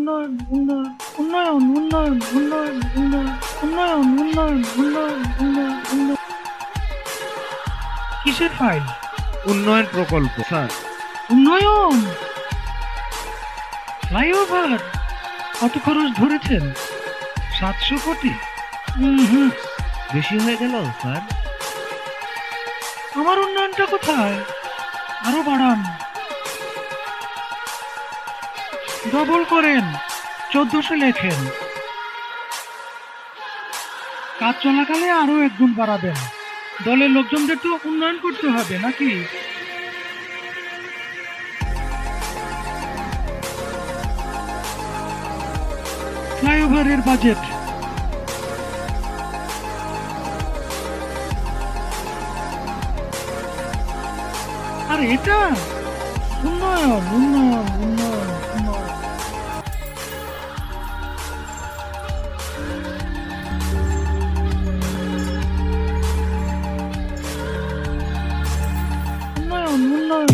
উন্নয়ন উন্নয়ন উন্নয়ন উন্নয়ন উন্নয়ন উন্নয়ন উন্নয়ন উন্নয়ন উন্নয়ন উন্নয়ন উন্নয়ন। কিসের ফাইল? উন্নয়ন প্রকল্প স্যার। উন্নয়ন ফ্লাইওভার কত খরচ ধরেছেন? 700 কোটি? হুম, বেশি হয়ে গেল স্যার। আমার উন্নয়নটা কোথায়? আরো বাড়ান, ডবল করেন, 1400 লেখেন। কাজ চলাকালে আরো 1 গুণ বাড়াবেন। দলের লোকজনদের তো উন্নয়ন করতে হবে নাকি? ফ্লাইওভারের বাজেট আর এটা উন্নয়ন উন্নয়ন উন্নয়ন উন্নয়ন। উন্নয়ন উন্নয়ন